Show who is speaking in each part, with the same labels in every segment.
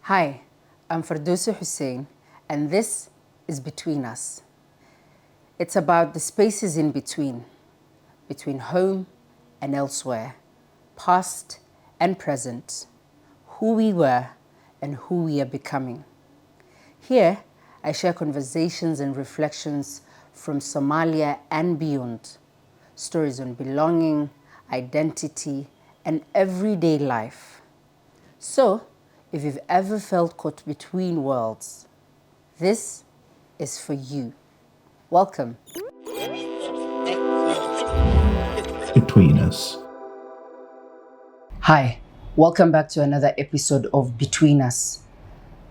Speaker 1: Hi, I'm Fardosa Hussein, and this is Between Us. It's about the spaces in between home and elsewhere, past and present, who we were and who we are becoming. Here, I share conversations and reflections from Somalia and beyond, stories on belonging, identity, and everyday life. So, if you've ever felt caught between worlds, this is for you. Welcome.
Speaker 2: Between Us.
Speaker 1: Hi, welcome back to another episode of Between Us.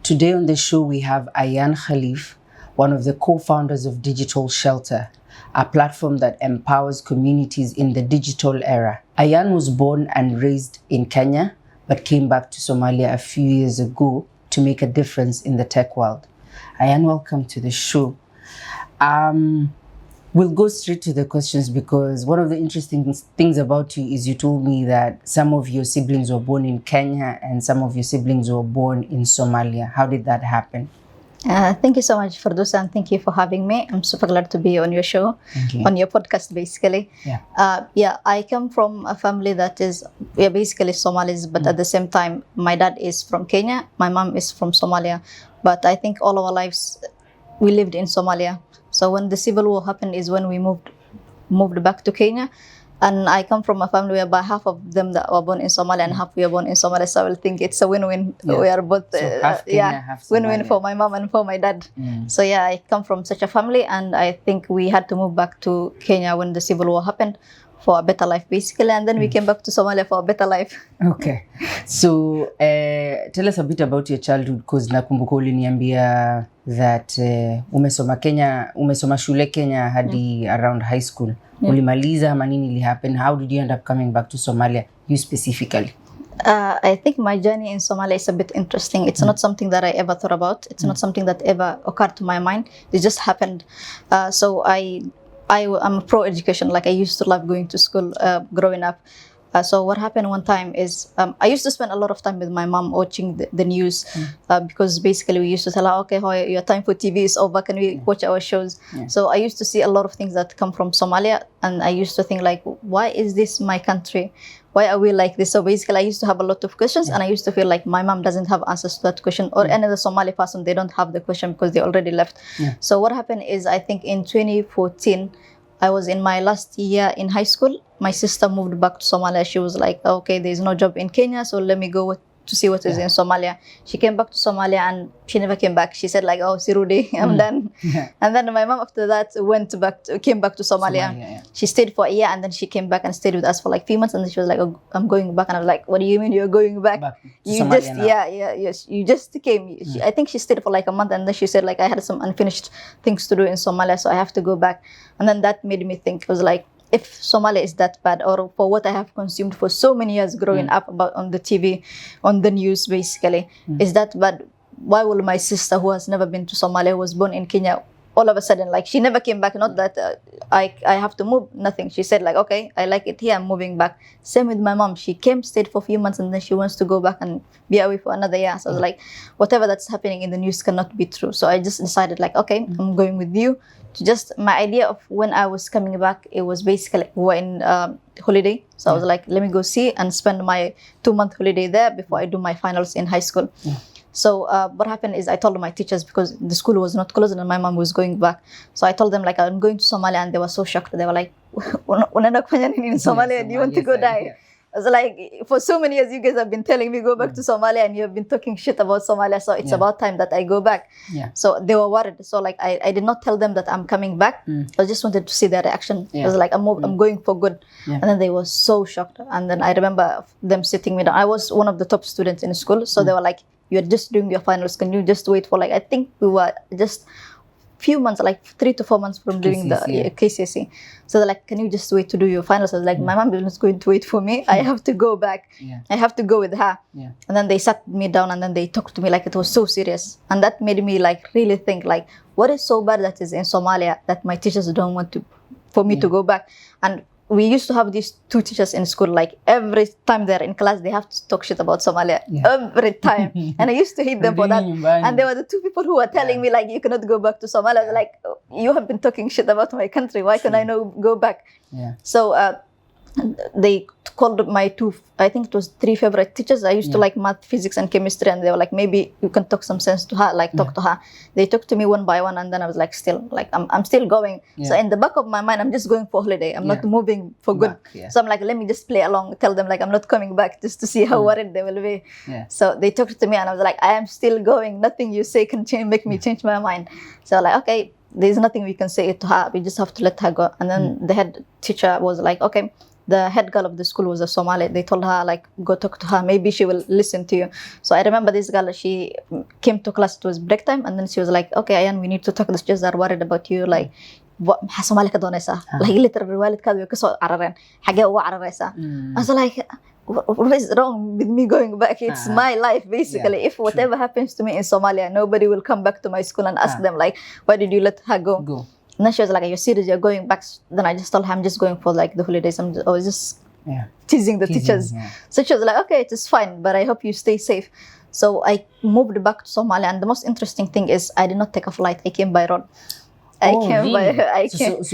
Speaker 1: Today on the show we have Ayaan Khalif, one of the co-founders of Digital Shelter, a platform that empowers communities in the digital era. Ayaan was born and raised in Kenya, but came back to Somalia a few years ago to make a difference in the tech world. Ayaan, welcome to the show. We'll go straight to the questions because one of the interesting things about you is you told me that some of your siblings were born in Kenya and some of your siblings were born in Somalia. How did that happen?
Speaker 3: Thank you so much, Fardosa, and thank you for having me. I'm super glad to be on your show, on your podcast, basically. I come from a family that is basically Somalis, but at the same time, my dad is from Kenya, my mom is from Somalia. But I think all of our lives, we lived in Somalia. So when the civil war happened is when we moved back to Kenya. And I come from a family whereby half of them that were born in Somalia and half we are born in Somalia. So I will think it's a win-win.
Speaker 1: Yeah.
Speaker 3: We are both,
Speaker 1: So half Kenya, half Somalia.
Speaker 3: win-win for my mom and for my dad. So yeah, I come from such a family, and I think we had to move back to Kenya when the civil war happened for a better life, basically. And then we came back to Somalia for a better life.
Speaker 1: Okay. So tell us a bit about your childhood, because nakumbuka uliniambia that umesoma shule Kenya hadi around high school. Ulimaliza ama nini ili happen? How did you end up coming back to Somalia, you specifically?
Speaker 3: I think my journey in Somalia is a bit interesting. It's not something that I ever thought about. It's not something that ever occurred to my mind. It just happened. So I'm a pro-education. Like I used to love going to school growing up. So what happened one time is I used to spend a lot of time with my mom watching the news because basically we used to tell her, okay, your time for TV is over, can we watch our shows? So I used to see a lot of things that come from Somalia, and I used to think like, why is this my country? Why are we like this? So basically I used to have a lot of questions, and I used to feel like my mom doesn't have answers to that question, or any other Somali person, they don't have the question because they already left. So what happened is, I think in 2014, I was in my last year in high school. My sister moved back to Somalia. She was like, okay, there's no job in Kenya, so let me go to see what is in Somalia. She came back to Somalia and she never came back. She said like, oh, Sirudi, I'm done. And then my mom after that came back to Somalia. She stayed for a year, and then she came back and stayed with us for like 3 months, and then she was like, oh, I'm going back. And I was like, what do you mean you're going back? You
Speaker 1: Somalia
Speaker 3: just, you just came. I think she stayed for like a month, and then she said like, I had some unfinished things to do in Somalia, so I have to go back. And then that made me think, it was like, if Somalia is that bad, or for what I have consumed for so many years growing up about on the TV, on the news basically, is that bad? Why will my sister, who has never been to Somalia, who was born in Kenya, all of a sudden, like she never came back, not that I have to move, nothing. She said like, okay, I like it here, I'm moving back. Same with my mom. She came, stayed for a few months, and then she wants to go back and be away for another year. So I was like, whatever that's happening in the news cannot be true. So I just decided like, okay, I'm going with you. Just my idea of when I was coming back, it was basically we were in holiday. So I was like, let me go see and spend my 2-month holiday there before I do my finals in high school. So what happened is I told my teachers, because the school was not closed and my mom was going back. So I told them like, I'm going to Somalia, and they were so shocked. They were like, unaenda kufanya nini in Somalia? Do you want to go die? I was like, for so many years, you guys have been telling me go back to Somalia, and you have been talking shit about Somalia. So it's about time that I go back. So they were worried. So like, I did not tell them that I'm coming back. I just wanted to see their reaction. I was like, I'm going for good. And then they were so shocked. And then I remember them sitting me down. I was one of the top students in school. So they were like, you're just doing your finals. Can you just wait for like, I think we were just few months, like 3 to 4 months from doing the KCSE. So they're like, can you just wait to do your finals? I was like, my mom is not going to wait for me. I have to go back. I have to go with her. And then they sat me down, and then they talked to me like it was so serious. And that made me like really think like, what is so bad that is in Somalia that my teachers don't want for me to go back? And we used to have these two teachers in school. Like every time they're in class, they have to talk shit about Somalia every time, and I used to hate them for that. And they were the two people who were telling me like, you cannot go back to Somalia. I was like, you have been talking shit about my country. Why can I no go back? So they called my two, I think it was 3 favorite teachers. I used to like math, physics, and chemistry, and they were like, maybe you can talk some sense to her, like talk to her. They talked to me one by one, and then I was like, still, like I'm still going. So in the back of my mind, I'm just going for holiday. I'm not moving for good. So I'm like, let me just play along, tell them like I'm not coming back, just to see how worried they will be. So they talked to me, and I was like, I am still going. Nothing you say can make me change my mind. So like, okay, there's nothing we can say to her. We just have to let her go. And then the head teacher was like, okay. The head girl of the school was a Somali. They told her like, go talk to her. Maybe she will listen to you. So I remember this girl. She came to class. It was break time, and then she was like, okay, Ayaan, we need to talk. The teachers are worried about you. Like, what? Somali ka doonaysa? Like literally, waalidkaadu way kasoo carareen. Xagee uga cararaysa? I was like, what is wrong with me going back? It's my life, basically. If whatever happens to me in Somalia, nobody will come back to my school and ask them like, why did you let her go? And then she was like, are you serious? You're going back? Then I just told her, I'm just going for like the holidays. I was just teasing the teachers. So she was like, okay, it is fine, but I hope you stay safe. So I moved back to Somalia, and the most interesting thing is I did not take a flight. I came by road.
Speaker 4: So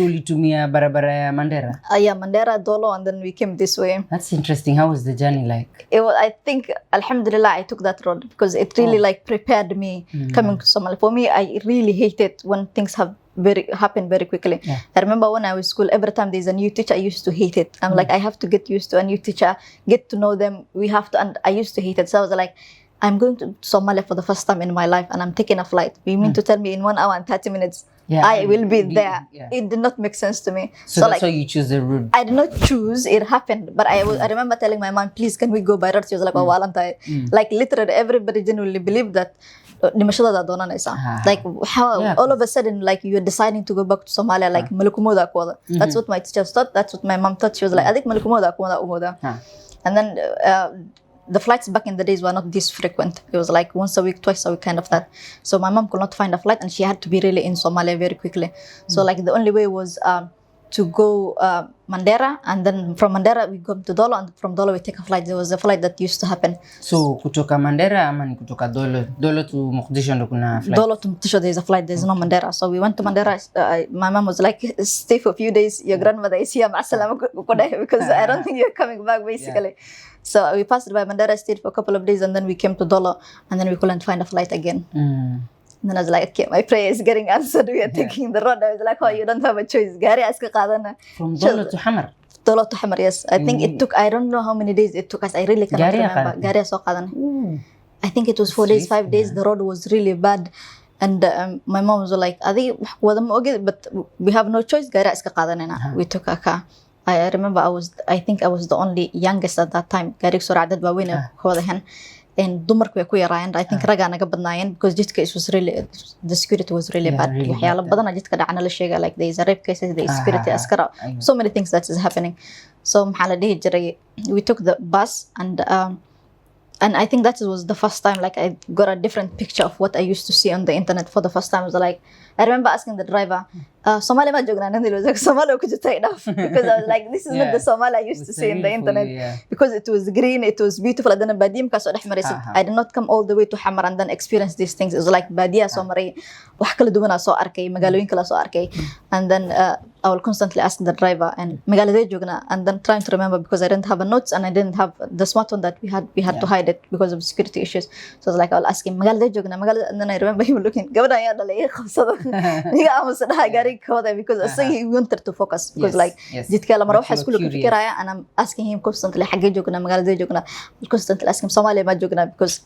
Speaker 4: ulitumia barabara ya Mandera?
Speaker 3: Yeah, Mandera, Dolo, and then we came this way.
Speaker 4: That's interesting. How was the journey like?
Speaker 3: I think, alhamdulillah, I took that road because it really like prepared me coming to Somalia. For me, I really hate it when things happen very quickly. I remember when I was school, every time there's a new teacher, I used to hate it. I'm like, I have to get used to a new teacher, get to know them. And I used to hate it. So I was like, I'm going to Somalia for the first time in my life, and I'm taking a flight. You mean to tell me in 1 hour and 30 minutes I will be there? It did not make sense to me.
Speaker 4: So that's why you choose the route.
Speaker 3: I did not choose, it happened. But I remember telling my mom, please, can we go by road? She was like, oh, like literally everybody genuinely believed that like how all of a sudden like you're deciding to go back to Somalia, like malukumuda kwada. That's what my teachers thought. That's what my mom thought. She was like, adik malukumuda kwada umuda. And then the flights back in the days were not this frequent. It was like once a week, twice a week, kind of that. So my mom could not find a flight, and she had to be really in Somalia very quickly. So like the only way was to go Mandera, and then from Mandera we go to Dolo, and from Dolo we take a flight. There was a flight that used to happen.
Speaker 4: So kutoka Mandera ama ni kutoka Dolo to Mogadishu ndo kuna flight?
Speaker 3: Dolo to Mogadishu there's a flight, there's no Mandera. So we went to Mandera. My mom was like, stay for a few days, your grandmother is here, because I don't think you're coming back, basically. So we passed by Mandera, stayed for a couple of days, and then we came to Dolo, and then we couldn't find a flight again. And then I was like, okay, my prayer is getting answered. We are taking the road. I was like, oh, you don't have a choice.
Speaker 4: From Dolo to Hamar?
Speaker 3: Dolo to Hamar, yes. I think it took, I don't know how many days it took us. I really cannot remember. I think it was 4 days, 5 days. The road was really bad. And my mom was like, but we have no choice. We took a car. I remember I think I was the only youngest at that time. And dumarku way ku yarayeen. I think raga naga badnaayeen because jidka the security was really bad. Waxyaalo badan jidka dhacana la sheegay, like there is a rape cases, there is security askara, so many things that is happening. So maxaa la dhihi jiray, we took the bus, and I think that was the first time like I got a different picture of what I used to see on the internet for the first time. I was like, I remember asking the driver, Somalia ma joognaa? And he was like, Somalia ku jirta enough, because I was like, this is not the Somalia I used to see in the internet, because it was green, it was beautiful. And then Badim ka soo dhex maraysid. I did not come all the way to Hamar and then experience these things. It was like Badia soo maray, wax kala duwan soo arkay, magaalooyin kala soo arkay. And then I will constantly ask the driver, and magaaladee joognaa, and then trying to remember, because I didn't have a notes and I didn't have the smartphone that we had to hide it because of security issues. So I was like, I will ask him, magaaladee joognaa, and then I remember him looking, gabadha ayaa dhalay qabsado. Because he wanted to focus, because like jidka la maro waxa isku fikiraya, and I'm asking him constantly xagee joognaa, magaalada joognaa, constantly asking Somalia ma joognaa, because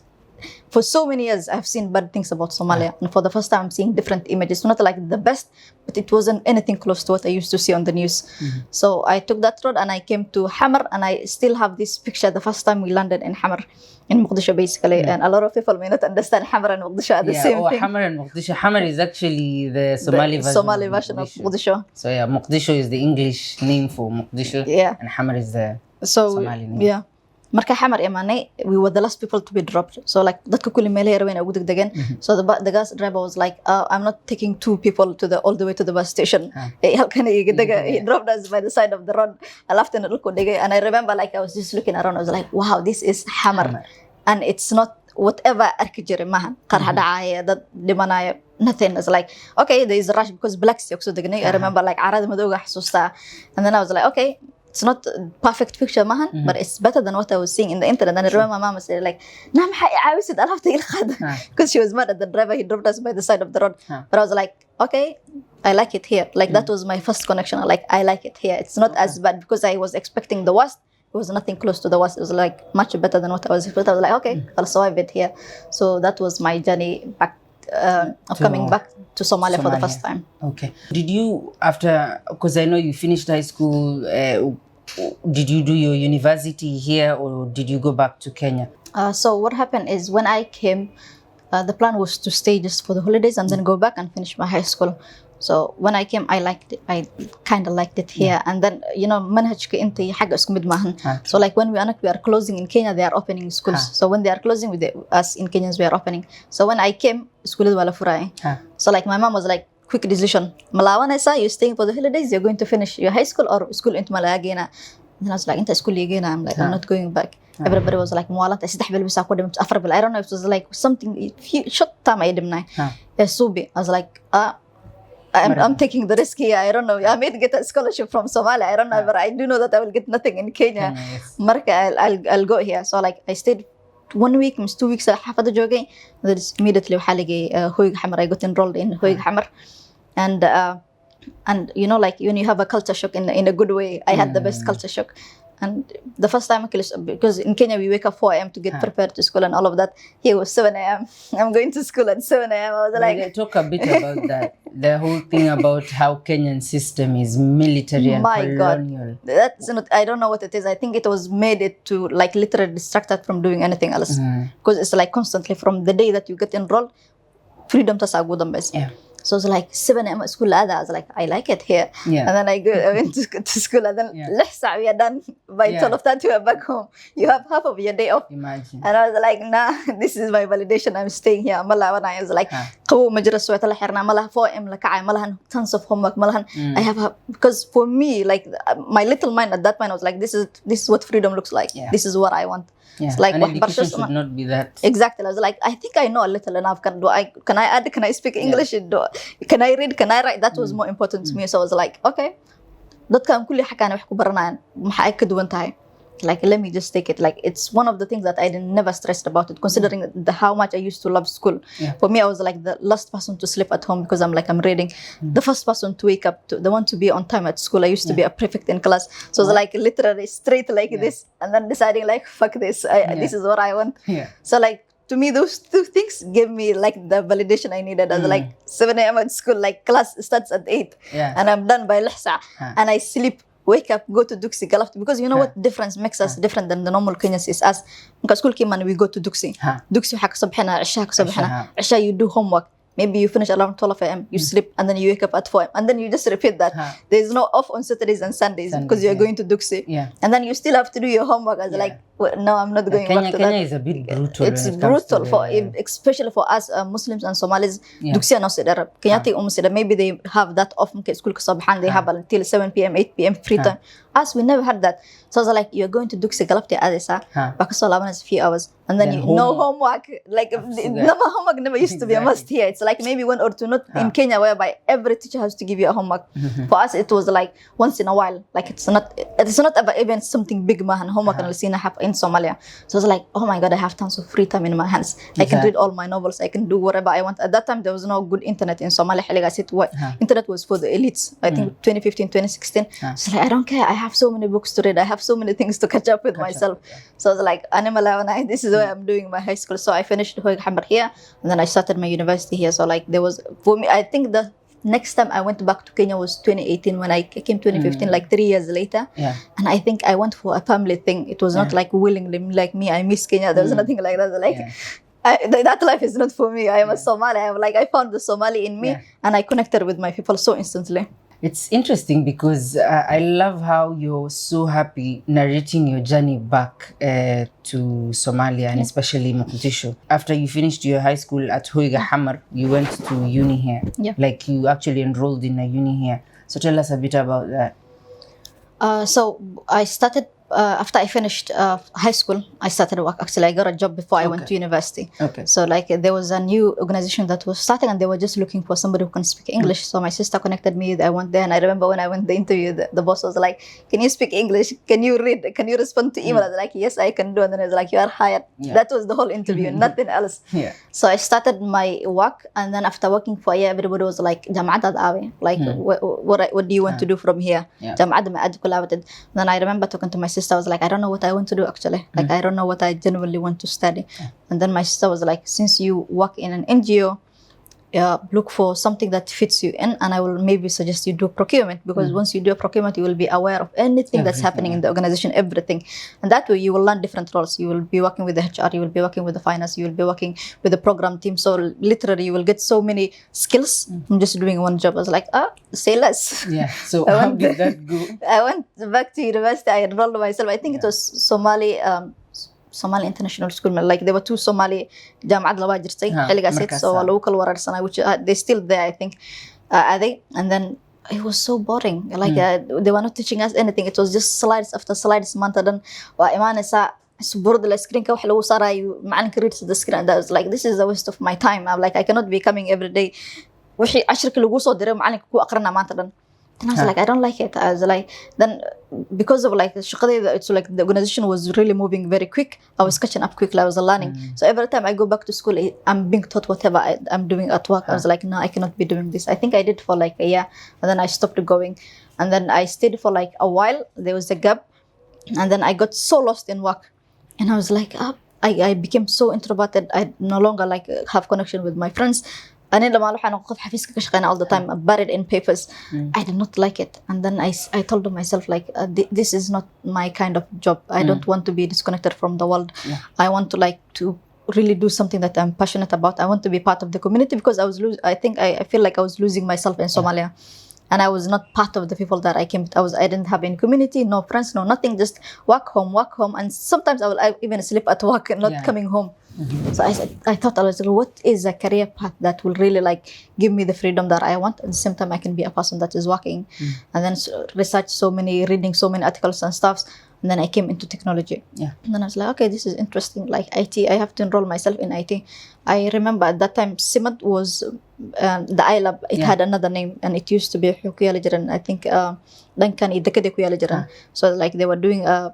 Speaker 3: for so many years I've seen bad things about Somalia, and for the first time I'm seeing different images, not like the best, but it wasn't anything close to what I used to see on the news. So I took that road and I came to Hamar, and I still have this picture the first time we landed in Hamar, in Mogadishu, basically. And a lot of people may not understand Hamar and Mogadishu are the same thing.
Speaker 4: Hamar and Mogadishu. Hamar is actually the Somali version
Speaker 3: of Mogadishu.
Speaker 4: So Mogadishu is the English name for Mogadishu, and Hamar is the Somali name.
Speaker 3: marka xamar imaanay, we were the last people to be dropped. So like dadka kulli meel ay rabeen ugu degdegen. So the bus driver was like, I'm not taking 2 people to all the way to the bus station. Halkan iga dega. He dropped us by the side of the road. I laughed in dhulku dhigay, and I remember like I was just looking around. I was like, wow, this is Hamar. And it's not whatever arki jiray maahan. Qarxa dhacaya, dad dhimanaya, nothing. It's like, okay, there is a rush because blacks yokso degnay. I remember like carada madowga xasuusta. And then I was like, okay, it's not a perfect picture maahan, but it's better than what I was seeing in the internet. And I remember my mom said like, "Nah, maxay caawisid alaabta ila qaad," because she was mad at the driver. He dropped us by the side of the road. But I was like, okay, I like it here. Like that was my first connection. Like I like it here. It's not as bad because I was expecting the worst. It was nothing close to the worst. It was like much better than what I was expecting. I was like, okay, I'll survive it here. So that was my journey back of coming back to Somalia for the first time.
Speaker 4: Okay. Did you, after, because I know you finished high school, did you do your university here or did you go back to Kenya?
Speaker 3: So what happened is when I came, the plan was to stay just for the holidays and then go back and finish my high school. So when I came, I liked it. I kind of liked it here. And then, you know, manhajka inta xagga isku mid maahan. So like when we are closing in Kenya, they are opening schools. So when they are closing with us in Kenyans, we are opening. So when I came, school wala furay. So like my mom was like, quick decision. Malawanaysa, you're staying for the holidays, you're going to finish your high school or school into Malagena. Then I was like, into school again. I'm like, I'm not going back. Everybody was like, Mualata, saddex bil bisa ku dhimto, 4 bil. I don't know, it was like something, short time I dhimnay. Subi. I was like, I'm taking the risk here. I don't know. I may get a scholarship from Somalia. I don't know, but I do know that I will get nothing in Kenya. Marka, I'll go here. So like I stayed 1 week, 2 weeks xaafada joogay. Then immediately waxaa lagay hoyga xamar. I got enrolled in hoyga xamar. And you know, like when you have a culture shock in a good way, I had the best culture shock. And the first time, because in Kenya we wake up 4 a.m. to get prepared to school and all of that. Here was 7 a.m. I'm going to school at 7 a.m. I was like,
Speaker 4: talk a bit about that. The whole thing about how Kenyan system is military and colonial.
Speaker 3: God, that's not. I don't know what it is. I think it was made it to like literally distract us from doing anything else. Because it's like constantly from the day that you get enrolled, freedom to sagudan best. So it's like 7 a.m. at school. I was like, I like it here. And then I went to school and then we are done. By 12:30 we are back home. You have half of your day off.
Speaker 4: Imagine.
Speaker 3: And I was like, nah, this is my validation. I'm staying here. When I was like, malaha 4 a.m. malahan tons of homework. I have because for me, like my little mind at that point, I was like, this is what freedom looks like. This is what I want. It's like
Speaker 4: and education should not be that.
Speaker 3: Exactly. I was like, I think I know a little enough. Can I add? Can I speak English? Can I read? Can I write? That was more important to me. So I was like, okay, dadkan kulli xakaan wax ku baranayaan maxay ay ka duwan tahay. Like, let me just take it. Like, it's one of the things that I never stressed about it, considering how much I used to love school. For me, I was like the last person to sleep at home because I'm reading. The first person to wake up, the one to be on time at school. I used to be a prefect in class. So it was like literally straight like this, and then deciding like, fuck this. This is what I want. So like, to me, those 2 things gave me like the validation I needed. I was like 7 a.m. at school, like class starts at 8 and I'm done by lihsa and I sleep, wake up, go to Duxi Galafti, because you know what difference makes us different than the normal Kenyans is us. Because school came and we go to Duxi. Duxi waxaa kasoo bixina, cishaha kasoo bixina. Cishaha you do homework. Maybe you finish around 12 a.m. You sleep and then you wake up at 4 a.m. and then you just repeat that. There is no off on Saturdays and Sundays because you are going to Duxi. And then you still have to do your homework. I was like, well, no, I'm not going back to that.
Speaker 4: Kenya is a bit brutal.
Speaker 3: It's brutal especially for us Muslims and Somalis. Duxi are not Arab. Kenyati maybe they have that off. School they have until 7 p.m., 8 p.m. free time. Us, we never had that. So I was like, you're going to Duxi Galapti Adisa. Because all a few hours. And then no homework. Like, homework never used to be a must here. It's like maybe 1 or 2, not in Kenya, whereby every teacher has to give you a homework. For us, it was like once in a while. Like, it's not ever even something big, mahan. Homework in Somalia. So I was like, oh my God, I have tons of free time in my hands. I can read all my novels. I can do whatever I want. At that time, there was no good internet in Somalia. Internet was for the elites. I think 2015, 2016. So like, I don't care. I have so many books to read. I have so many things to catch up with myself. So I was like, this is where I'm doing my high school. So I finished Hoyg Hamar here, and then I started my university here. So like, there was, for me, I think the next time I went back to Kenya was 2018. When I came 2015, like 3 years later. And I think I went for a family thing. It was not like willingly, like me, I miss Kenya. There was nothing like that. Like, that life is not for me. I am a Somali. I found the Somali in me and I connected with my people so instantly.
Speaker 4: It's interesting because I love how you're so happy narrating your journey back to Somalia and especially Mogadishu. After you finished your high school at Hoiga Hamar, you went to uni here.
Speaker 3: Yeah.
Speaker 4: Like you actually enrolled in a uni here. So tell us a bit about that.
Speaker 3: So I started after I finished high school. I started work. Actually, I got a job before I went to university.
Speaker 4: Okay.
Speaker 3: So like there was a new organization that was starting, and they were just looking for somebody who can speak English. So my sister connected me. I went there, and I remember when I went the interview, the boss was like, "Can you speak English? Can you read? Can you respond to email?" I was like, "Yes, I can do." And then I was like, "You are hired."
Speaker 4: Yeah.
Speaker 3: That was the whole interview, nothing else.
Speaker 4: Yeah.
Speaker 3: So I started my work, and then after working for a year, everybody was like, "Jama'at awe." Like, what do you want to do from here?
Speaker 4: Yeah.
Speaker 3: Jama'at ma aad kulawated. Then I remember talking to my sister. I was like, "I don't know what I want to do actually. Like, I don't know what I genuinely want to study." And then my sister was like, "Since you work in an NGO, look for something that fits you in, and I will maybe suggest you do procurement, because once you do a procurement, you will be aware of anything that's happening in the organization, everything. And that way you will learn different roles. You will be working with the HR, you will be working with the finance, you will be working with the program team. So literally you will get so many skills from just doing one job." I was like, say less.
Speaker 4: Yeah. So how did that go?
Speaker 3: I went back to university. I enrolled myself. I think it was Somali International School. Like there were two Somali Jama'ad laba jirtay xiligaas, so waa lagu kala waraarsanay, which they still there, I think. Are they? And then it was so boring. Like they were not teaching us anything. It was just slides after slides. Maanta dhan waa imaanaysaa board la screenka wax lagu saarayo, macalinka reads the screen, and I was like, this is a waste of my time. I'm like, I cannot be coming every day. Wixii casharka lagu soo diray macalinka ku aqrina maanta dhan. And I was like, I don't like it. I was like, then because of like shaqadayda, it's like the organization was really moving very quick. I was catching up quickly. I was learning. So every time I go back to school, I'm being taught whatever I'm doing at work. I was like, no, I cannot be doing this. I think I did for like a year, and then I stopped going. And then I stayed for like a while. There was a gap, and then I got so lost in work, and I was like, I became so introverted. I no longer like have connection with my friends. And then all the time, buried in papers. I did not like it. And then I told myself, like, this is not my kind of job. I don't want to be disconnected from the world. I want to like to really do something that I'm passionate about. I want to be part of the community, because I feel like I was losing myself in Somalia. And I was not part of the people that I came to. I didn't have any community, no friends, no nothing, just work home. And sometimes I even sleep at work and not coming home. So I thought, I was like, what is a career path that will really like give me the freedom that I want? At the same time, I can be a person that is working. And then reading so many articles and stuff. And then I came into technology. Yeah. And then I was like, okay, this is interesting. Like IT, I have to enroll myself in IT. I remember at that time, SIMAD was the iLab. It had another name, and it used to be Xukuya Jiran. I think Duncan Idekade Kuya Jiran. So like they were doing a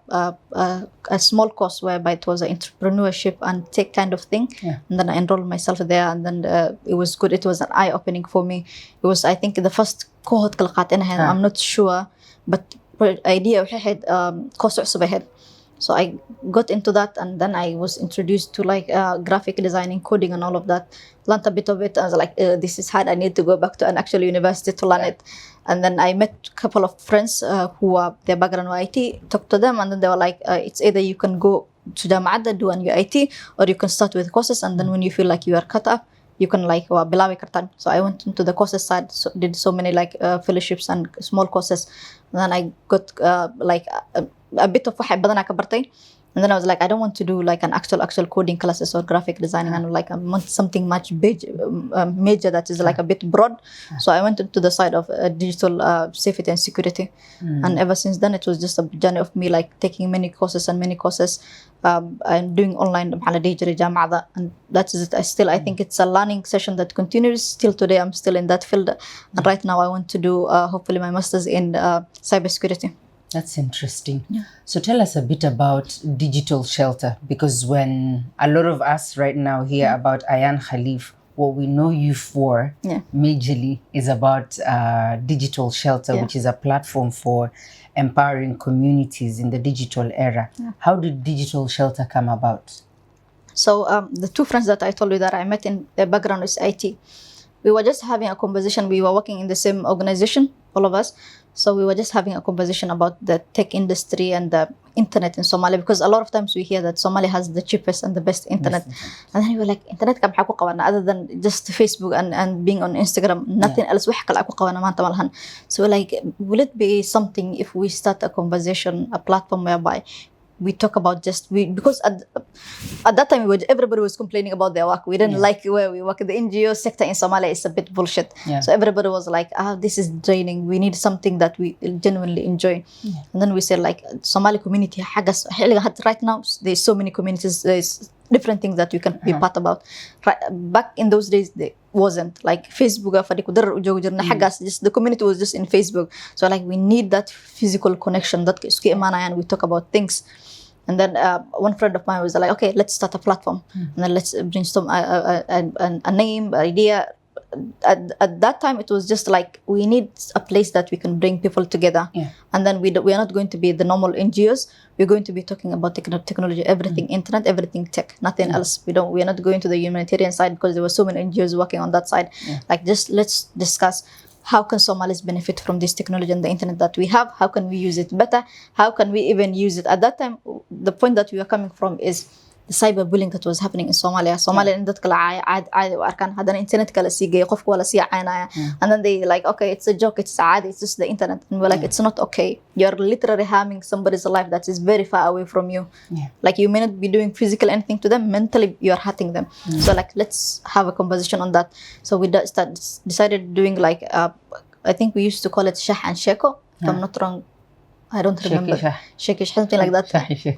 Speaker 3: small course whereby it was an entrepreneurship and tech kind of thing. And then I enrolled myself there, and then it was good. It was an eye-opening for me. It was, I think, the first cohort I'm not sure, but idea had course cusub ahead. So I got into that, and then I was introduced to like graphic designing, coding, and all of that. Learned a bit of it. I was like, this is hard. I need to go back to an actual university to learn it. And then I met a couple of friends who are their background were IT. Talked to them, and then they were like, it's either you can go to Jama'at, do an UIT, or you can start with courses, and then when you feel like you are cut up, you can like bilawi kartan. So I went into the courses side, did so many like fellowships and small courses. And then I got like a bit of waxay badan ka bartay. And then I was like, I don't want to do like an actual coding classes or graphic designing, and like I want something much major that is like a bit broad. So I went into the side of digital safety and security. And ever since then, it was just a journey of me like taking many courses. I'm doing online and that's it. I think it's a learning session that continues still today. I'm still in that field, and right now I want to do hopefully my master's in cybersecurity.
Speaker 4: That's interesting. So tell us a bit about Digital Shelter, because when a lot of us right now hear about Ayaan Khalif, what we know you for majorly is about Digital Shelter, which is a platform for empowering communities in the digital era. How did Digital Shelter come about?
Speaker 3: So the two friends that I told you that I met in their background is IT. We were just having a conversation. We were working in the same organization, all of us. So we were just having a conversation about the tech industry and the internet in Somalia, because a lot of times we hear that Somalia has the cheapest and the best internet. And then we were like, internet ka maxaa ku qabanaa other than just Facebook and being on Instagram, nothing else. Wax kale ku qabanaa maanta malahan. So we're like, will it be something if we start a conversation, a platform whereby we talk about because at that time everybody was complaining about their work. We didn't like where we work. The NGO sector in Somalia is a bit bullshit. So everybody was like, this is draining. We need something that we genuinely enjoy. And then we said like, Somali community right now, there's so many communities, there's different things that you can be part about. Right, back in those days, they wasn't like Facebook. Just the community was just in Facebook. So like we need that physical connection. That and we talk about things. And then one friend of mine was like, okay, let's start a platform, and then let's brainstorm a name, an idea. At that time, it was just like we need a place that we can bring people together, and then we are not going to be the normal NGOs. We're going to be talking about technology, everything, internet, everything tech, nothing else. We are not going to the humanitarian side because there were so many NGOs working on that side. Like just let's discuss how can Somalis benefit from this technology and the internet that we have? How can we use it better? How can we even use it? At that time, the point that we are coming from is the cyberbullying that was happening in Somalia. Somalia in dadka la caadi u arkaan hadana internet kala sii geeyo qofka wala sii caynaya, and then they like, okay, it's a joke, it's caadi, it's just the internet, and we're like, it's not okay. You're literally harming somebody's life that is very far away from you. Like you may not be doing physical anything to them, mentally you're hurting them. So like let's have a conversation on that. So we decided doing like I think we used to call it Shah and Sheko, if I'm not wrong. I don't remember. Shakish, something like that.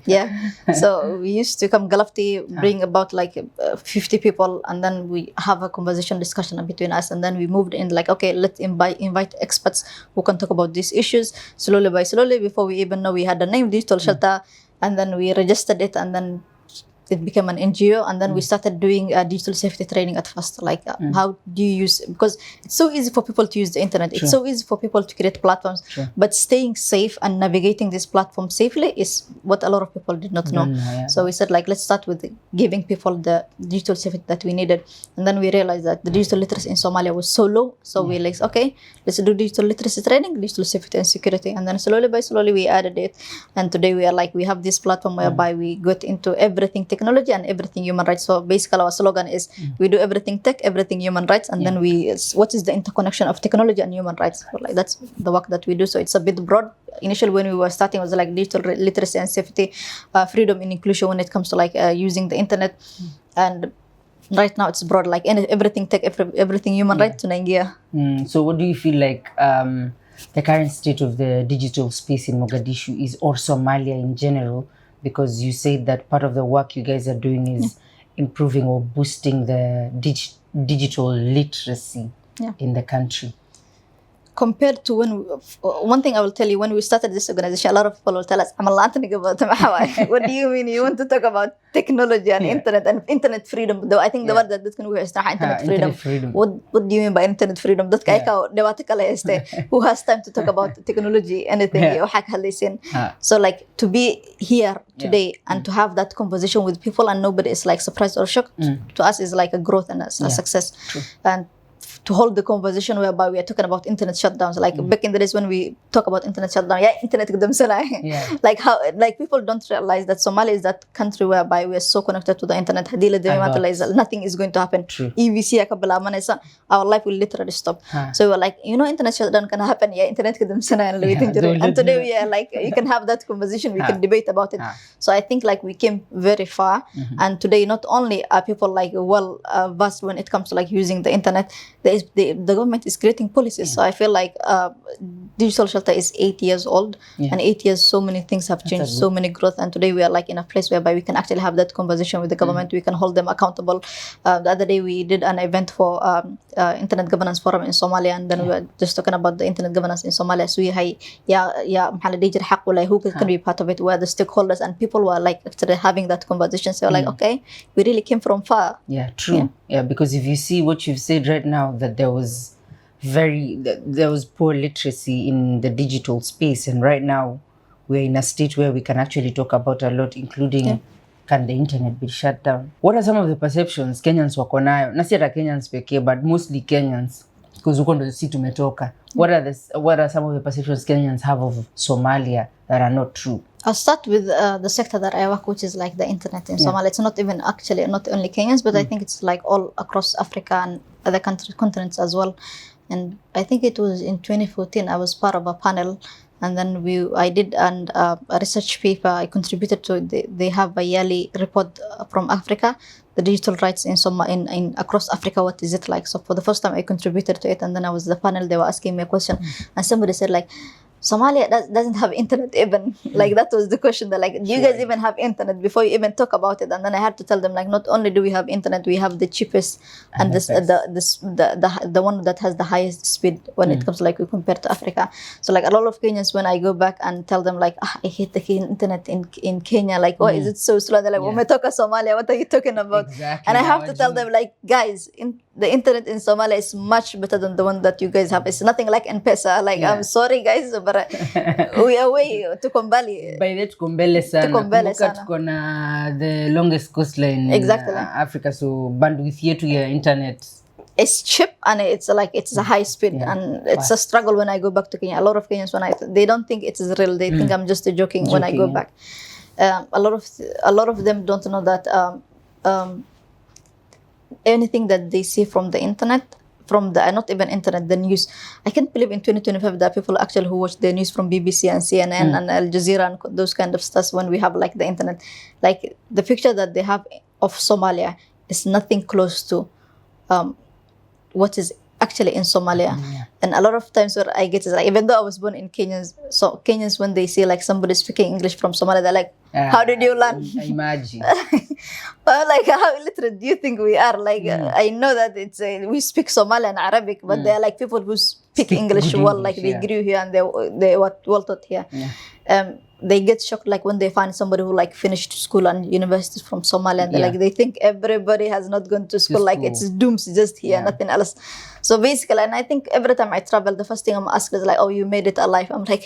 Speaker 3: Yeah. So we used to come Galafti, bring about like 50 people, and then we have a conversation discussion between us, and then we moved in like, okay, let's invite experts who can talk about these issues slowly by slowly. Before we even know, we had the name Digital Shelter, and then we registered it, and then it became an NGO, and then we started doing digital safety training at first. Like how do you use, because it's so easy for people to use the internet. It's so easy for people to create platforms, but staying safe and navigating this platform safely is what a lot of people did not know. So we said like, let's start with giving people the digital safety that we needed. And then we realized that the digital literacy in Somalia was so low. So we like, okay, let's do digital literacy training, digital safety and security. And then slowly by slowly we added it. And today we are like, we have this platform whereby we got into everything technology and everything human rights. So basically our slogan is we do everything tech, everything human rights, and then what is the interconnection of technology and human rights? So like that's the work that we do. So it's a bit broad. Initially when we were starting, it was like digital literacy and safety, freedom and inclusion when it comes to like using the internet, and right now it's broad, like everything tech, everything human rights to Nigeria.
Speaker 4: So what do you feel like the current state of the digital space in Mogadishu is, or Somalia in general? Because you said that part of the work you guys are doing is improving or boosting the digital literacy in the country.
Speaker 3: Compared to one thing I will tell you, when we started this organization, a lot of people will tell us, what do you mean? You want to talk about technology and internet and internet freedom? Though I think the word that can we internet freedom. What do you mean by internet freedom? Who has time to talk about technology, anything? So like to be here today and to have that conversation with people and nobody is like surprised or shocked, to us is like a growth and a success. True. And to hold the conversation whereby we are talking about internet shutdowns. Like back in the days when we talk about internet shutdown, internet like how, like people don't realize that Somalia is that country whereby we are so connected to the internet. Nothing is going to happen. EVC our life will literally stop. So we're like, internet shutdown can happen. Internet and today we are like, you can have that conversation. We can debate about it. So I think like we came very far, and today not only are people like well versed when it comes to like using the internet, the government is creating policies. So I feel like Digital Shelter is 8 years old, and 8 years so many things have changed, so many growth, and today we are like in a place whereby we can actually have that conversation with the government. We can hold them accountable. The other day we did an event for Internet Governance Forum in Somalia, and then we were just talking about the internet governance in Somalia. So who can be part of it, where the stakeholders and people were like actually having that conversation. So like, okay, we really came from far.
Speaker 4: Yeah, true. Yeah, because if you see what you've said right now, that there was poor literacy in the digital space, and right now we're in a state where we can actually talk about a lot, including can the internet be shut down? What are some of the perceptions Kenyans wako nayo? Na si hata Kenyans pekee, but mostly Kenyans because huko ndo si tumetoka. What are some of the perceptions Kenyans have of Somalia that are not true?
Speaker 3: I'll start with the sector that I work, which is like the internet in Somalia. It's not even actually not only Kenyans, but I think it's like all across Africa and other continents as well. And I think it was in 2014 I was part of a panel, and then I did a research paper I contributed to. They have a yearly report from Africa, the digital rights in across Africa, what is it like? So for the first time I contributed to it, and then I was the panel. They were asking me a question, and somebody said like, Somalia doesn't have internet even. Like that was the question. That like, do you guys even have internet before you even talk about it? And then I had to tell them like, not only do we have internet, we have the cheapest and the one that has the highest speed when it comes like we compare to Africa. So like a lot of Kenyans, when I go back and tell them like, I hate the internet in Kenya. Like, why is it so slow? They're like, when we talk of Somalia, what are you talking about?
Speaker 4: Exactly.
Speaker 3: And I have to tell them like, guys, the internet in Somalia is much better than the one that you guys have. It's nothing like M-Pesa. Like, I'm sorry guys, but we are way to Kombali.
Speaker 4: By that Kombele sana.
Speaker 3: Kombele sana.
Speaker 4: Tuko na the longest coastline in Africa, so bandwidth yetu ya internet,
Speaker 3: it's cheap and it's a high speed, and it's a struggle when I go back to Kenya. A lot of Kenyans they don't think it is real. They think I'm just joking when I go back. A lot of them don't know that anything that they see from the internet, from the not even internet, the news. I can't believe in 2025 there are people actually who watch the news from BBC and CNN and Al Jazeera and those kind of stuff when we have like the internet. Like the picture that they have of Somalia is nothing close to what is actually in Somalia. And a lot of times what I get is like, even though I was born in Kenya, so Kenyans, when they see like somebody speaking English from Somalia, they're like, how did you learn?
Speaker 4: Imagine.
Speaker 3: But like, how illiterate do you think we are? Like, I know that it's we speak Somali and Arabic, but they're like people who speak English well, like they grew here and they were well taught here. They get shocked like when they find somebody who like finished school and university from Somalia, and like they think everybody has not gone to school, like it's dooms just here, nothing else. So basically, and I think every time I travel, the first thing I'm asked is like, oh, you made it alive. I'm like,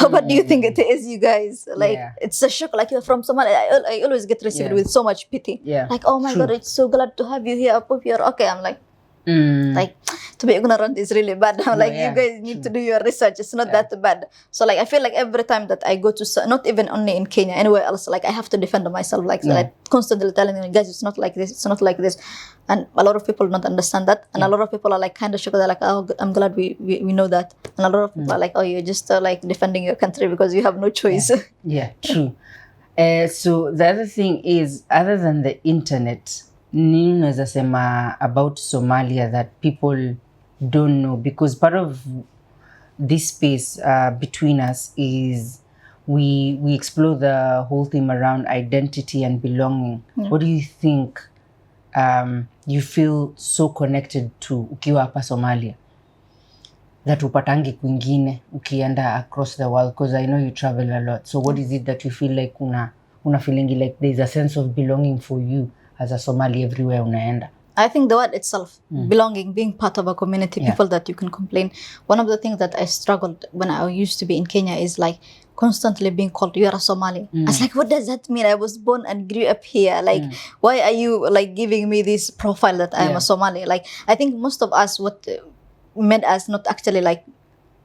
Speaker 3: what do you think it is, you guys? Like, it's a shock. Like, you're from Somalia. I always get received with so much pity. Like, oh my God, it's so glad to have you here. I hope you're okay. I'm like, like, to be ignorant is really bad. I'm like, you guys need to do your research. It's not that bad. So like, I feel like every time that I go to, not even only in Kenya, anywhere else, like I have to defend myself. Like, like constantly telling them, guys, it's not like this. It's not like this. And a lot of people don't understand that. And a lot of people are like kind of shocked. They're like, oh, I'm glad we know that. And a lot of people are like, oh, you're just like defending your country because you have no choice.
Speaker 4: Yeah, true. So the other thing is, other than the internet, nini unaweza sema about Somalia that people don't know? Because part of this space between us is we explore the whole theme around identity and belonging. What do you think you feel so connected to ukiwa hapa Somalia that upatangi kwingine ukienda across the world? Because I know you travel a lot. So what is it that you feel like una feeling like there's a sense of belonging for you as a Somali everywhere unaenda?
Speaker 3: I think the word itself, belonging, being part of a community, people that you can complain. One of the things that I struggled when I used to be in Kenya is like constantly being called, you're a Somali. I was like, what does that mean? I was born and grew up here. Like, why are you like giving me this profile that I'm a Somali? Like, I think most of us, what made us not actually like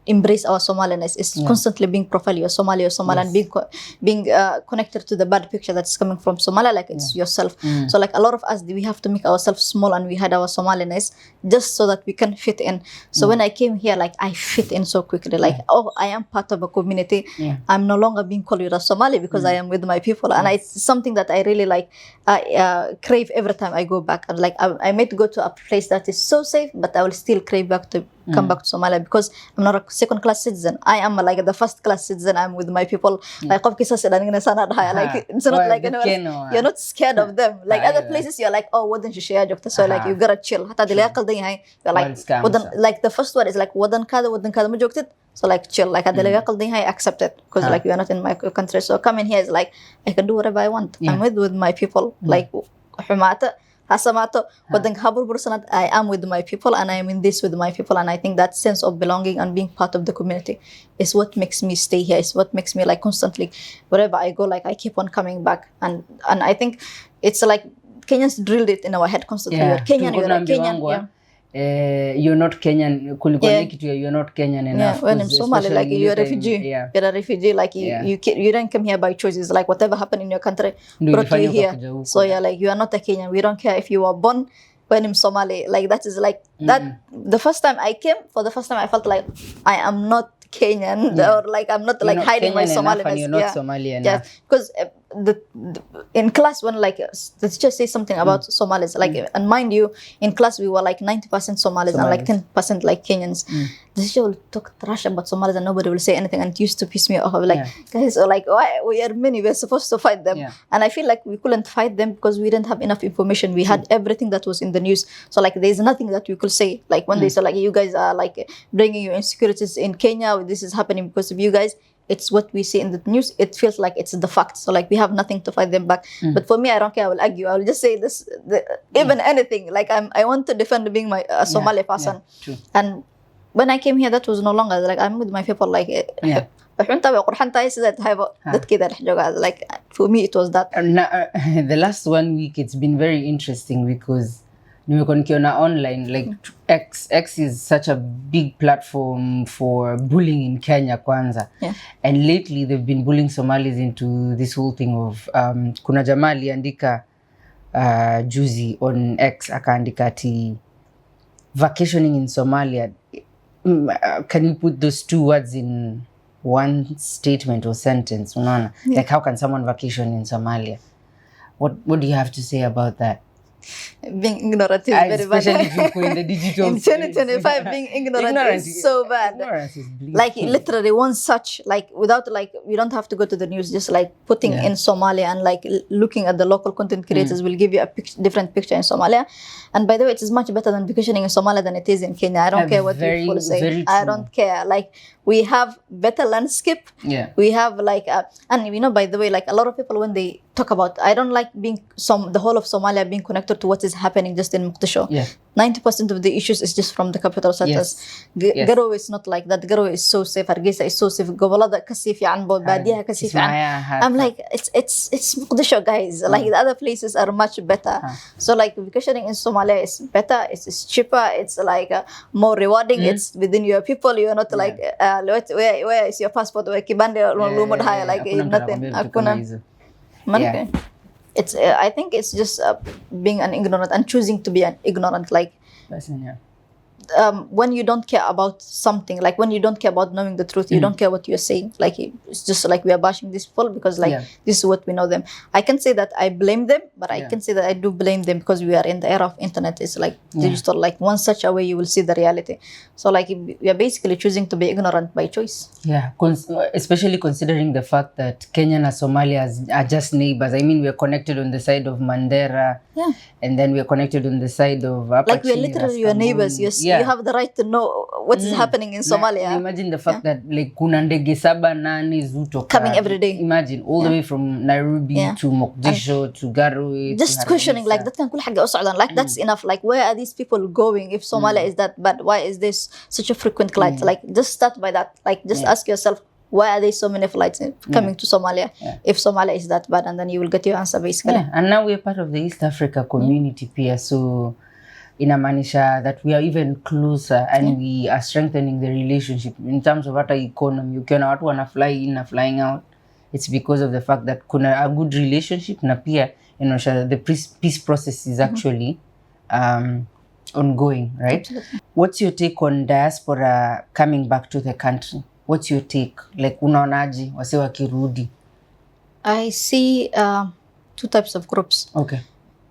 Speaker 3: embrace our Somaliness is constantly being profiled. You're Somali, you're Somalian, being connected to the bad picture that's coming from Somalia, like it's yourself. So like a lot of us, we have to make ourselves small and we hide our Somaliness just so that we can fit in. So when I came here, like I fit in so quickly. Like, oh, I am part of a community. I'm no longer being called a Somali because I am with my people. And it's something that I really like crave every time I go back. And like I might go to a place that is so safe, but I will still crave back to come back to Somalia because I'm not a second-class citizen. I am like the first-class citizen. I'm with my people. Like, like it's not like you're not scared of them. Like other places, you're like, oh, wadan shisheya jogta, so like you gotta chill. You're like the first word is like wadan kada ma jogtid. So like chill. Like I accept it because like you are not in my country. So coming here is like I can do whatever I want. I'm with my people. Like humata. I am with my people and I am in this with my people, and I think that sense of belonging and being part of the community is what makes me stay here. It's what makes me like constantly, wherever I go, like I keep on coming back, and I think it's like Kenyans drilled it in our head constantly. You're Kenyan, you're a Kenyan.
Speaker 4: you're not Kenyan, you're not Kenyan enough.
Speaker 3: When in Somalia, like you're a refugee,
Speaker 4: yeah.
Speaker 3: you're a refugee, like you didn't come here by choices. Like whatever happened in your country brought you here. So yeah, like you are not a Kenyan. We don't care if you were born when in Somalia. Like that is like that. The first time I came, for the first time I felt like I am not Kenyan, or like I'm not like hiding my Somalianness.
Speaker 4: You're not Somalian.
Speaker 3: Yeah, because in class when like the teacher says something about Somalis, like and mind you, in class we were like 90% Somalis and like 10% like Kenyans. The teacher will talk trash about Somalis and nobody will say anything, and it used to piss me off. Like guys, like why we are many, we're supposed to fight them, and I feel like we couldn't fight them because we didn't have enough information. We had everything that was in the news, so like there's nothing that we could say. Like when they say like you guys are like bringing you insecurities in Kenya, this is happening because of you guys. It's what we see in the news. It feels like it's the fact. So like we have nothing to fight them back. But for me, I don't care. I will argue. I will just say this, even anything. Like I want to defend being a Somali person. And when I came here, that was no longer like I'm with my people. Like like for me, it was that.
Speaker 4: The last 1 week, it's been very interesting because nimekuwa online, like X is such a big platform for bullying in Kenya kwanza. And lately they've been bullying Somalis into this whole thing of kuna jamaa aliandika juzi on X akaandika ati vacationing in Somalia. Can you put those two words in one statement or sentence? Unaona? Like how can someone vacation in Somalia? What do you have to say about that?
Speaker 3: Being ignorant is very bad.
Speaker 4: Especially if you're in the digital
Speaker 3: in 2025, being ignorant is so bad.
Speaker 4: Ignorance is bleeding.
Speaker 3: Like literally one such, like without like, you don't have to go to the news, just like putting in Somalia and like looking at the local content creators will give you a different picture in Somalia. And by the way, it is much better than vacationing in Somalia than it is in Kenya. I don't care what people say. I don't care. Like we have better landscape. We have like, and you know, by the way, like a lot of people when they talk about, I don't like being the whole of Somalia being connected to what is happening just in Mogadishu. 90% of the issues is just from the capital centers. Garowe is not like that. Garowe is so safe. Hargeisa is so safe. Gobolada kasi fiican, baadiyaha kasi fiican. I'm like, it's Mogadishu, guys. Like the other places are much better. So like vacationing in Somalia is better. It's cheaper. It's like more rewarding. It's within your people. You're not like, where is your passport? Where kibande lumod like nothing. It's I think it's just being an ignorant and choosing to be an ignorant, like when you don't care about something, like when you don't care about knowing the truth, you don't care what you're saying. Like it's just like we are bashing these people because like this is what we know them. I can say that I blame them, but I can say that I do blame them because we are in the era of internet. It's like digital, like one such a way you will see the reality. So like we are basically choosing to be ignorant by choice.
Speaker 4: Especially considering the fact that Kenya and Somalia are just neighbors. I mean, we are connected on the side of Mandera, and then we are connected on the side of Apache,
Speaker 3: like we are literally your neighbors. You have the right to know what is happening in Somalia.
Speaker 4: Imagine the fact that like kuna ndege 7-8 zutoka
Speaker 3: coming every day.
Speaker 4: Imagine all the way from Nairobi to Mogadishu to Garowe.
Speaker 3: Just questioning like that can كل حاجة أصعد. Like that's enough. Like where are these people going? If Somalia is that bad, why is this such a frequent flight? Like just start by that. Like just ask yourself, why are there so many flights coming to Somalia? If Somalia is that bad, and then you will get your answer basically.
Speaker 4: And now we're part of the East Africa community peer, so inamaanisha that we are even closer and we are strengthening the relationship in terms of hata economy. Ukiona watu wana fly in na flying out, it's because of the fact that kuna a good relationship na pia inaonyesha the peace process is actually ongoing, right?
Speaker 3: Absolutely.
Speaker 4: What's your take on diaspora coming back to the country? What's your take? Like unaonaje wase wakirudi?
Speaker 3: I see two types of groups.
Speaker 4: Okay.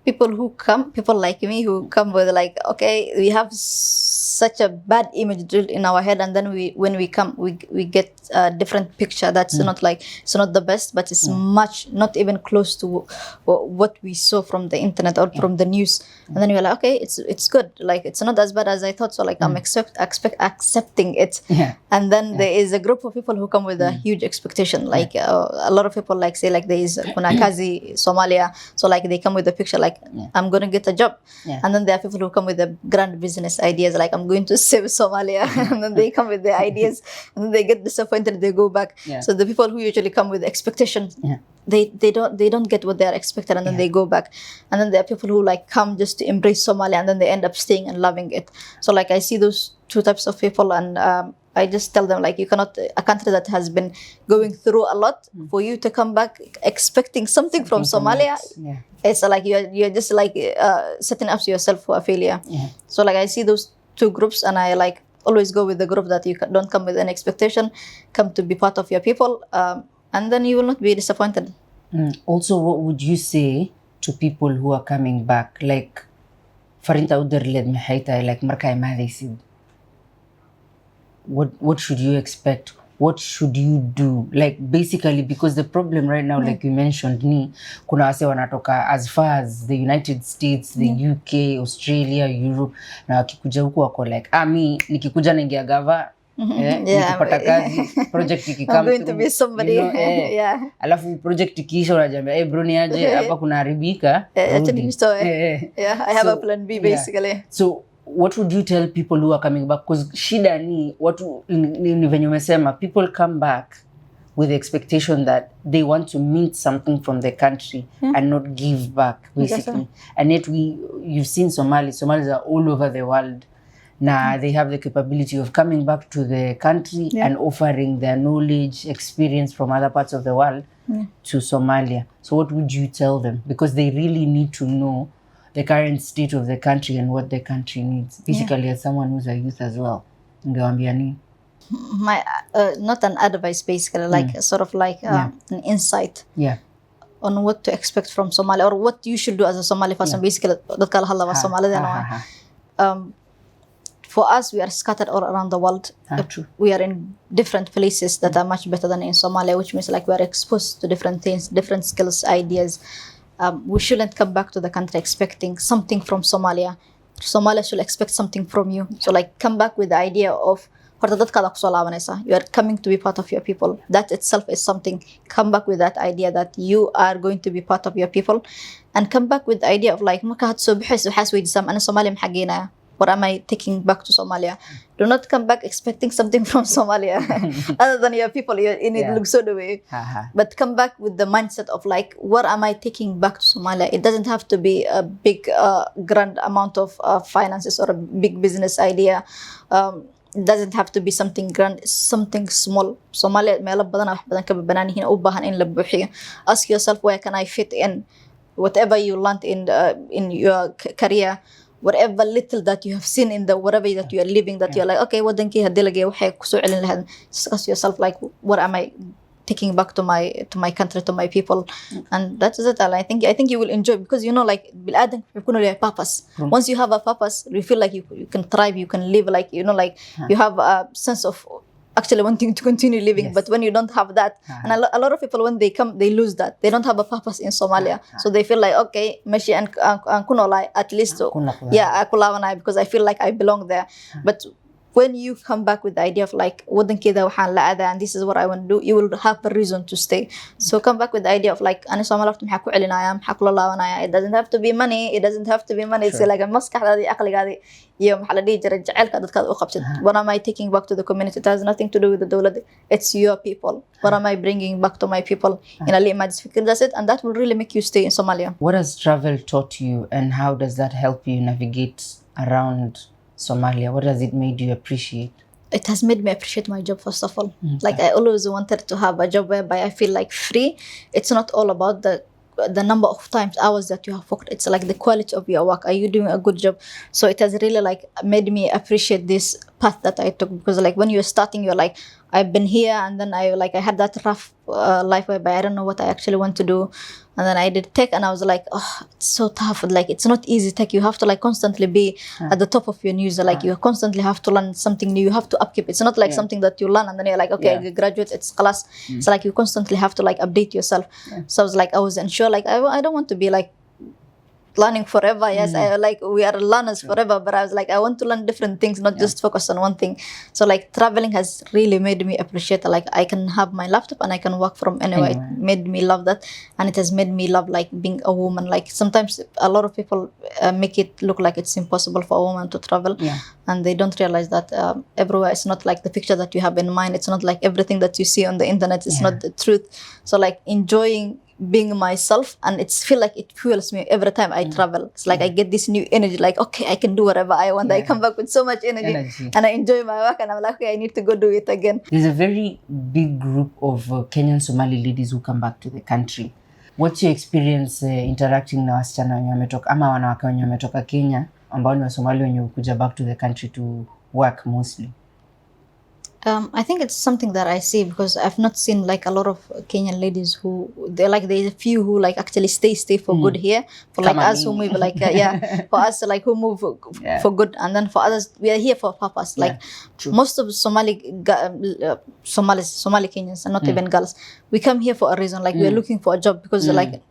Speaker 3: People like me who come with like, okay, we have such a bad image drilled in our head, and then when we come, we get a different picture that's not like, it's not the best, but it's much, not even close to what we saw from the internet or from the news. And then you're like, okay, it's good. Like it's not as bad as I thought. So like I'm accepting it. And then there is a group of people who come with a huge expectation. Like a lot of people like say like there is Kunakazi, Somalia. So like they come with a picture like, I'm going to get a job. And then there are people who come with the grand business ideas like I'm going to save Somalia. And then they come with their ideas and then they get disappointed, they go back. So the people who usually come with expectations they don't get what they are expected, and then they go back. And then there are people who like come just to embrace Somalia, and then they end up staying and loving it. So like I see those two types of people, and I just tell them like, you cannot, a country that has been going through a lot, for you to come back expecting something from Somalia, it's like you're just like setting up yourself for a failure. So like I see those two groups, and I like always go with the group that you don't come with an expectation, come to be part of your people, and then you will not be disappointed.
Speaker 4: Also, what would you say to people who are coming back? Like, farinta udarled maxay like markay maadaysid. What should you expect? What should you do? Like basically, because the problem right now, like you mentioned, ni kuna wase wanatoka as far as the United States, the UK, Australia, Europe, na wakikuja huku wako like, mi nikikuja naingia gava, nikipata kazi, project ikikam,
Speaker 3: I'm going to be somebody.
Speaker 4: Alafu project ikiisha unajambia, bro ni aje, hapa kuna haribika.
Speaker 3: I have a plan B basically.
Speaker 4: So what would you tell people who are coming back? Because shida ni watu ni venye umesema, people come back with the expectation that they want to mint something from the country and not give back basically. And yet you've seen Somalis are all over the world. Now they have the capability of coming back to the country and offering their knowledge, experience from other parts of the world to Somalia. So what would you tell them? Because they really need to know the current state of the country and what the country needs. Basically, as someone who's a youth as well.
Speaker 3: My not an advice, basically, like sort of like an insight on what to expect from Somalia, or what you should do as a Somali person. Basically, for us, we are scattered all around the world. We are in different places that are much better than in Somalia, which means like we are exposed to different things, different skills, ideas. We shouldn't come back to the country expecting something from Somalia. Somalia should expect something from you. So like come back with the idea of you are coming to be part of your people. That itself is something. Come back with that idea that you are going to be part of your people, and come back with the idea of like what am I taking back to Somalia? Do not come back expecting something from Somalia other than your people in it looks so the way. But come back with the mindset of like, what am I taking back to Somalia? It doesn't have to be a big grand amount of finances or a big business idea. It doesn't have to be something grand, something small. Somalia meelo badan wax badan ka banaan u baahan in la buuxiyo. Ask yourself, where can I fit in? Whatever you learned in your career, whatever little that you have seen in the whatever that you are living, that you're like, okay, wadankii hadii lagay waxay ku soo celin lahayd. Just ask yourself like, what am I taking back to my country, to my people? And that is it. I think you will enjoy, because you know, like bil'aadan wuxuu leeyahay purpose. Once you have a purpose, you feel like you can thrive, you can live, like, you know, like you have a sense of actually wanting to continue living. But when you don't have that, and a lot of people, when they come, they lose that. They don't have a purpose in Somalia, so they feel like, okay, meshi and kunolai, at least akulawanai, because I feel like I belong there. But when you come back with the idea of like, wadankeda waxaan la aadaa, and this is what I want to do, you will have a reason to stay. So come back with the idea of like, ani Soomaali maxaa ku celinaya, maxaa kula laabanaya. It doesn't have to be money. It's like maskaxdaadi, aqligaadi, iyo maxaa la dhihi jiray jaceylka dadkaad u qabsid. What am I taking back to the community? It has nothing to do with the dowlad. It's your people. What am I bringing back to my people? In Ali Majis Fikir, that's it, and that will really make you stay in Somalia.
Speaker 4: What has travel taught you, and how does that help you navigate around Somalia? What has it made you appreciate?
Speaker 3: It has made me appreciate my job, first of all. Like I always wanted to have a job whereby I feel like free. It's not all about the number of hours that you have worked. It's like the quality of your work. Are you doing a good job? So it has really like made me appreciate this path that I took, because like when you're starting, you're like, I've been here, and then I had that rough life whereby I don't know what I actually want to do. And then I did tech, and I was like, oh, it's so tough. Like, it's not easy tech. You have to like constantly be at the top of your news. Like, you constantly have to learn something new. You have to upkeep. It's not like something that you learn and then you're like, okay, graduate, it's class. It's like you constantly have to like update yourself. So I was like, I was unsure. Like, I don't want to be like learning forever. Yes, I like, we are learners forever, but I was like, I want to learn different things, not just focus on one thing. So like traveling has really made me appreciate, like I can have my laptop and I can work from anywhere. It made me love that, and it has made me love like being a woman. Like sometimes a lot of people make it look like it's impossible for a woman to travel, and they don't realize that everywhere it's not like the picture that you have in mind. It's not like everything that you see on the internet is not the truth. So like enjoying being myself, and it's feel like it fuels me every time I travel. It's like I get this new energy, like, okay, I can do whatever I want. I come back with so much energy, and I enjoy my work, and I'm like, okay, I need to go do it again.
Speaker 4: There's a very big group of Kenyan Somali ladies who come back to the country. What's your experience interacting na wasichana wenye wametoka ama wanawake wenye wametoka Kenya ambao ni Wasomali wenye kuja back to the country to work mostly?
Speaker 3: I think it's something that I see because I've not seen like a lot of Kenyan ladies who there's a few who like actually stay for good here. For like us who move like for us like who move for good, and then for others we are here for purpose. Like most of Somali Kenyans and not even girls, we come here for a reason. Like we are looking for a job because like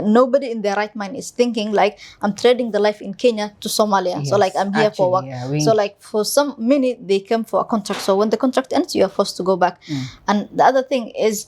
Speaker 3: nobody in their right mind is thinking like I'm trading the life in Kenya to Somalia. Yes, so like I'm here for work. So like for many they come for a contract. So when the contract ends, you are forced to go back. And the other thing is,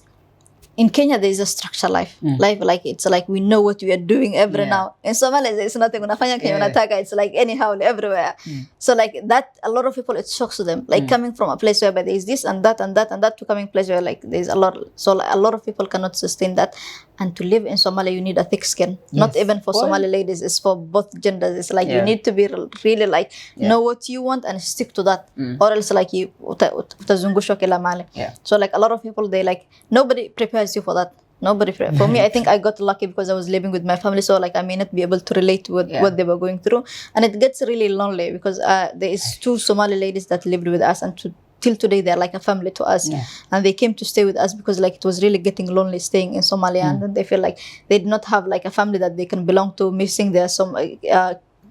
Speaker 3: in Kenya there is a structured life. Life like it's like we know what we are doing every now. In Somalia it's nothing. Unafanya Kenya unataka. It's like anyhow everywhere. So like that, a lot of people it shocks them. Like coming from a place where there is this and that and that and that to coming place where like there's a lot. So like, a lot of people cannot sustain that. And to live in Somalia, you need a thick skin. Not even for Somali ladies, it's for both genders. It's like you need to be really like know what you want and stick to that, or else like you utazungushwa kila mahali. So like a lot of people, they like nobody prepares you for that. Nobody for me. I think I got lucky because I was living with my family, so like I may not be able to relate to what they were going through, and it gets really lonely because there is 2 Somali ladies that lived with us, and till today they're like a family to us, and they came to stay with us because like it was really getting lonely staying in Somalia, and then they feel like they did not have like a family that they can belong to, missing their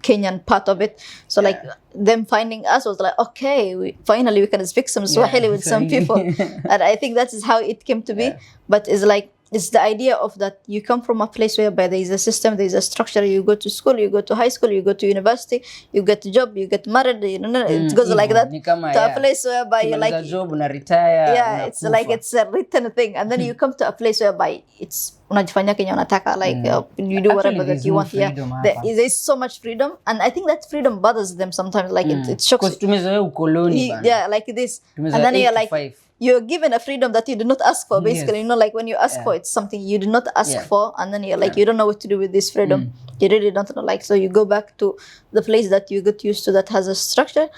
Speaker 3: Kenyan part of it. So like them finding us was like, okay, finally we can speak some Swahili with some people. And I think that is how it came to be. But it's like, it's the idea of that you come from a place whereby there is a system, there is a structure. You go to school, you go to high school, you go to university, you get a job, you get married. You know, it goes like that to a place whereby you like
Speaker 4: job, una retire.
Speaker 3: Yeah, it's like it's a written thing, and then you come to a place whereby it's unajifanya kenye unataka, like you do whatever that you want. There is so much freedom, and I think that freedom bothers them sometimes. Like it shocks. Yeah, like this, and then you're like. You're given a freedom that you did not ask for, basically. You know, like when you ask for it, something you did not ask for, and then you're like, you don't know what to do with this freedom. You really don't know. Like, so you go back to the place that you get used to that has a structure,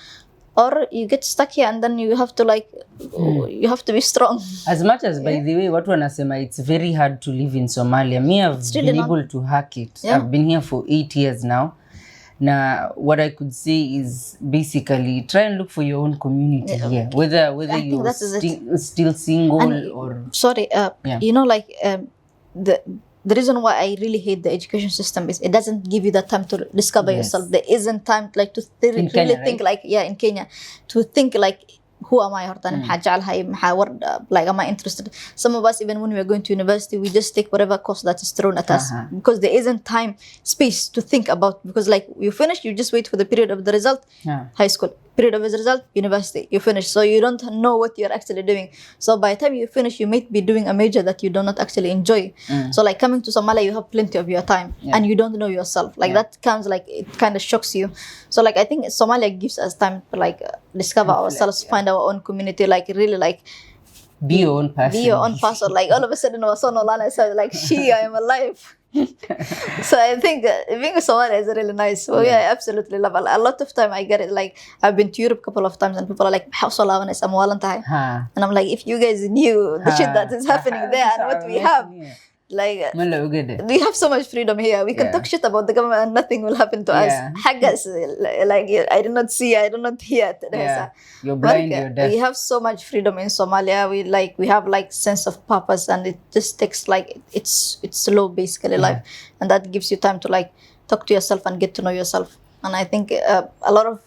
Speaker 3: or you get stuck here, and then you have to like, you have to be strong.
Speaker 4: As much as, by the way, what wanasema, it's very hard to live in Somalia. Me, I've been able to hack it. I've been here for 8 years now. Now, what I could say is basically try and look for your own community here, whether you're still single or...
Speaker 3: Sorry, you know, like the reason why I really hate the education system is it doesn't give you the time to discover yourself. There isn't time like to really
Speaker 4: Kenya,
Speaker 3: think
Speaker 4: right?
Speaker 3: like, in Kenya, to think like, who am I? Like, am I interested? Some of us, even when we are going to university, we just take whatever course that is thrown at us because there isn't time, space to think about. Because like you finish, you just wait for the period of the result, high school. Period of the result, university, you finish. So you don't know what you're actually doing. So by the time you finish, you might be doing a major that you do not actually enjoy. So like coming to Somalia, you have plenty of your time and you don't know yourself. Like that comes like, it kind of shocks you. So like I think Somalia gives us time to like discover ourselves, find our own community, like really like
Speaker 4: be your own person.
Speaker 3: Be your own person. Like all of a sudden, I said like, I am alive. So I think being a Somali is really nice. So yeah, I absolutely love it. A lot of time I get it. Like I've been to Europe a couple of times and people are like, how so and I'm like, if you guys knew the shit that is happening there and what we have, like we have so much freedom here. We can talk shit about the government and nothing will happen to us. Haggis, like I do not see, I do not hear.
Speaker 4: You're blind, you're deaf.
Speaker 3: We have so much freedom in Somalia. We have like sense of purpose, and it just takes like it's slow basically life, and that gives you time to like talk to yourself and get to know yourself. And I think a lot of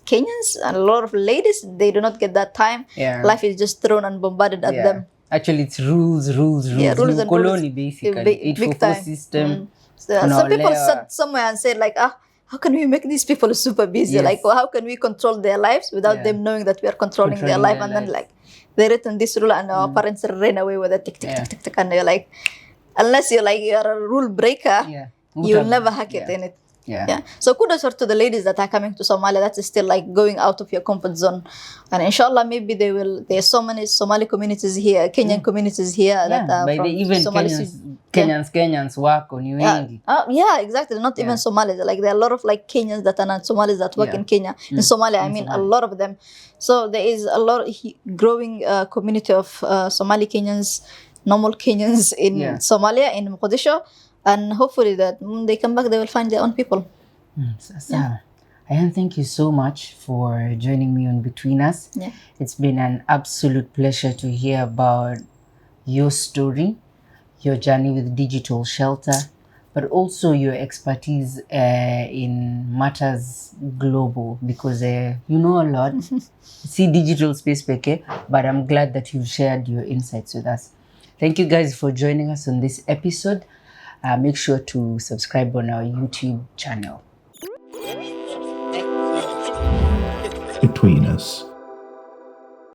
Speaker 3: Kenyans and a lot of ladies, they do not get that time. Life is just thrown and bombarded at them.
Speaker 4: Actually, it's rules.
Speaker 3: Yeah, rules and
Speaker 4: colony basically.
Speaker 3: Big time.
Speaker 4: System.
Speaker 3: So some people sat somewhere and said like, how can we make these people super busy? Like, how can we control their lives without them knowing that we are controlling their life? And then like, they written this rule and our parents ran away with it, tick, tick, tick, tick, tick. And they're like, unless you're a rule breaker, you'll never hack it in it. Yeah. So kudos to the ladies that are coming to Somalia. That is still like going out of your comfort zone. And inshallah, maybe they will. There's so many Somali communities here, Kenyan communities here that are
Speaker 4: by
Speaker 3: from
Speaker 4: the even
Speaker 3: Somali.
Speaker 4: Kenyans work on you.
Speaker 3: Yeah, exactly. Not even Somalis. Like there are a lot of like Kenyans that are not Somalis that work in Kenya. In Somalia, I mean, a lot of them. So there is a lot growing community of Somali Kenyans, normal Kenyans in Somalia, in Mogadishu. And hopefully that when they come back, they will find their own people.
Speaker 4: Ayaan, thank you so much for joining me on Between Us.
Speaker 3: Yeah.
Speaker 4: It's been an absolute pleasure to hear about your story, your journey with digital shelter, but also your expertise in matters global, because you know a lot. See digital space, but I'm glad that you've shared your insights with us. Thank you guys for joining us on this episode. Make sure to subscribe on our YouTube channel.
Speaker 2: Between Us.